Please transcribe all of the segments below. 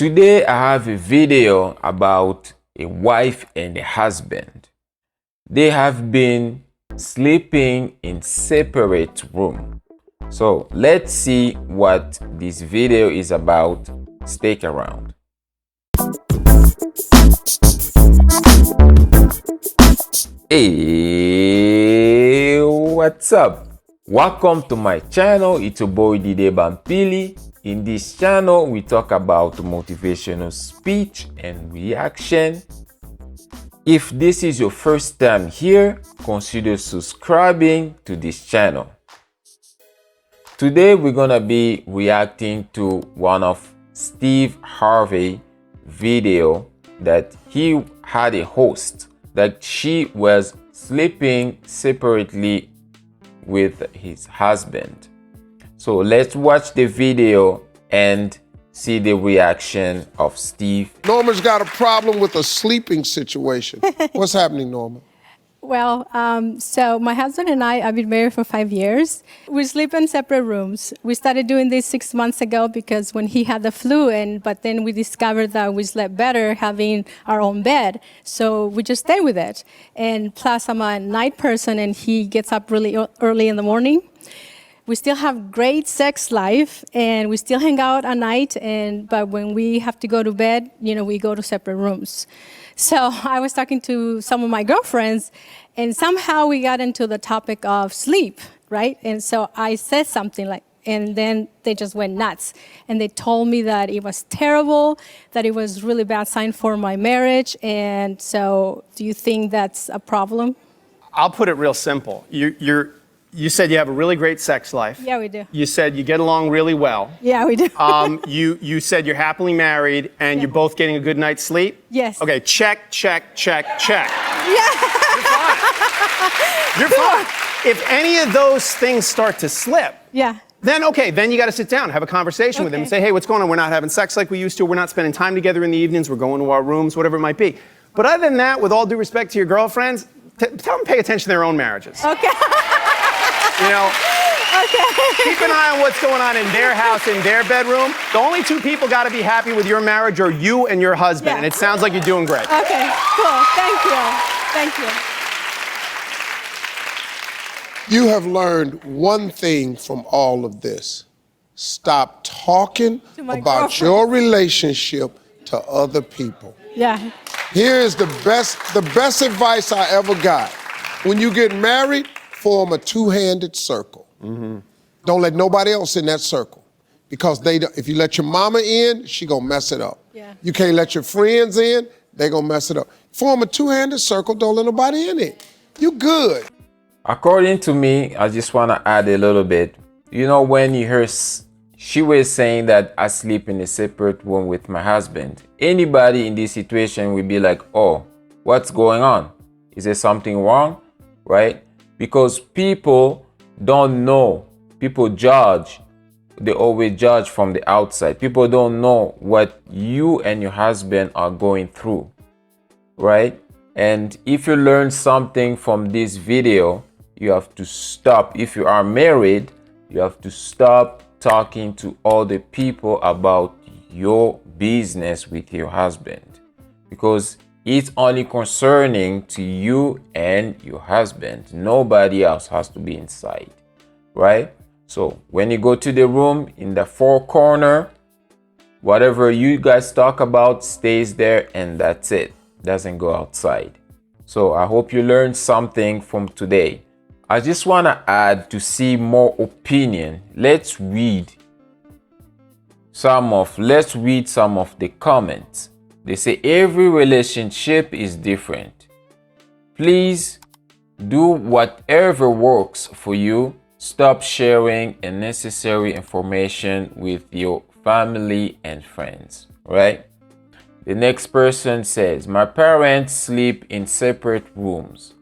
Today I have a video about a wife and a husband. They have been sleeping in separate rooms. So let's see what this video is about. Stick around. Hey, what's up? Welcome to my channel. It's your boy Didier Bampili. In this channel, we talk about motivational speech and reaction. If this is your first time here, consider subscribing to this channel. Today, we're gonna be reacting to one of Steve Harvey video that he had a host that she was sleeping separately with his husband. So let's watch the video and see the reaction of Steve. Norma's got a problem with a sleeping situation. What's happening, Norma? Well, so my husband and I've been married for 5 years. We sleep in separate rooms. We started doing this 6 months ago because when he had the flu, but then we discovered that we slept better having our own bed. So we just stay with it. And plus I'm a night person and he gets up really early in the morning. We still have great sex life and we still hang out at night, but when we have to go to bed, we go to separate rooms. So I was talking to some of my girlfriends and somehow we got into the topic of sleep, right? And so I said something and then they just went nuts. And they told me that it was terrible, that it was really bad sign for my marriage. And so do you think that's a problem? I'll put it real simple. You said you have a really great sex life. Yeah, we do. You said you get along really well. Yeah, we do. You said you're happily married and you're both getting a good night's sleep? Yes. Okay, check, check, check, check. Yeah. You're fine. You're fine. If any of those things start to slip, Yeah. then you got to sit down, have a conversation with him and say, hey, what's going on? We're not having sex like we used to. We're not spending time together in the evenings. We're going to our rooms, whatever it might be. But other than that, with all due respect to your girlfriends, tell them to pay attention to their own marriages. Okay. Okay. Keep an eye on what's going on in their house, in their bedroom. The only two people got to be happy with your marriage are you and your husband. Yeah. And it sounds like you're doing great. Okay, cool. Thank you. Thank you. You have learned one thing from all of this. Stop talking about your relationship to other people. Yeah. Here is the best advice I ever got. When you get married, form a two-handed circle. Mm-hmm. Don't let nobody else in that circle. Because if you let your mama in, she gonna mess it up. Yeah. You can't let your friends in, they gonna mess it up. Form a two-handed circle, don't let nobody in it. You good. According to me, I just want to add a little bit. When you hear she was saying that I sleep in a separate room with my husband, anybody in this situation will be like, oh, what's going on? Is there something wrong? Right? Because people don't know. People judge. They always judge from the outside. People don't know what you and your husband are going through. Right? And if you learn something from this video, you have to stop. If you are married, you have to stop talking to other people about your business with your husband. Because it's only concerning to you and your husband. Nobody else has to be inside, right? So when you go to the room in the four corner, whatever you guys talk about stays there and that's it. Doesn't go outside. So I hope you learned something from today. I just want to add to see more opinion. Let's read some of the comments. They say every relationship is different. Please do whatever works for you. Stop sharing unnecessary information with your family and friends, right? The next person says, my parents sleep in separate rooms.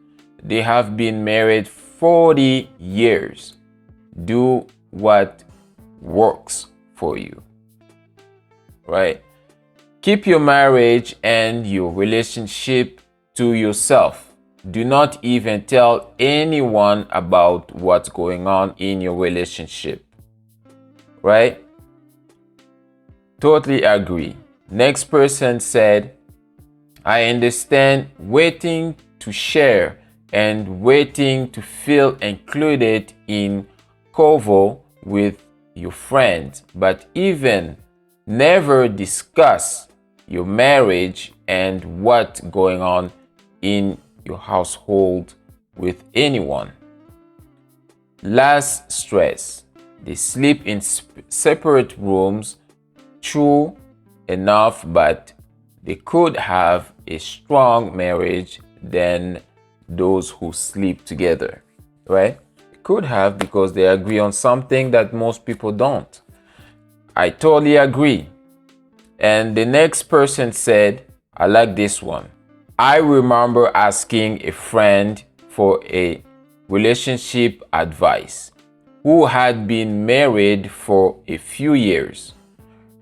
They have been married 40 years. Do what works for you, right? Keep your marriage and your relationship to yourself. Do not even tell anyone about what's going on in your relationship, right? Totally agree. Next person said, I understand waiting to share and waiting to feel included in convo with your friends, but even never discuss your marriage and what's going on in your household with anyone. Last stress, they sleep in separate rooms. True enough, but they could have a strong marriage than those who sleep together, right? They could have, because they agree on something that most people don't. I totally agree. And the next person said, I like this one. I remember asking a friend for a relationship advice who had been married for a few years.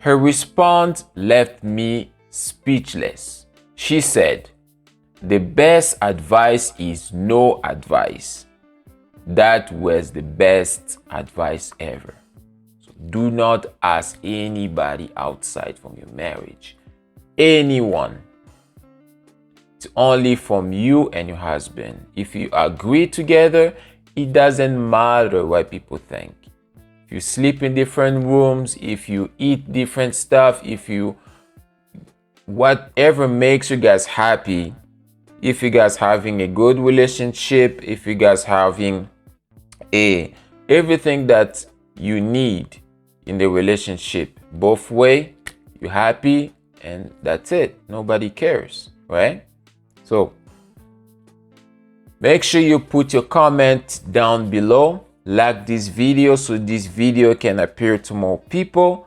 Her response left me speechless. She said, the best advice is no advice. That was the best advice ever. So do not ask anybody outside from your marriage. Anyone. It's only from you and your husband. If you agree together, it doesn't matter what people think. If you sleep in different rooms, if you eat different stuff, whatever makes you guys happy, if you guys having a good relationship, if you guys having everything that you need in the relationship, both way, you're happy, and that's it. Nobody cares, right? So make sure you put your comment down below, like this video so this video can appear to more people,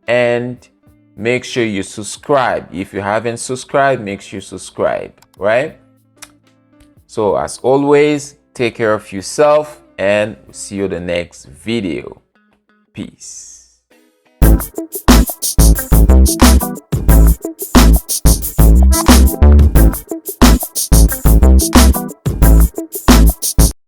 and make sure you subscribe. If you haven't subscribed, make sure you subscribe, right? So as always, take care of yourself, and we'll see you in the next video. Peace.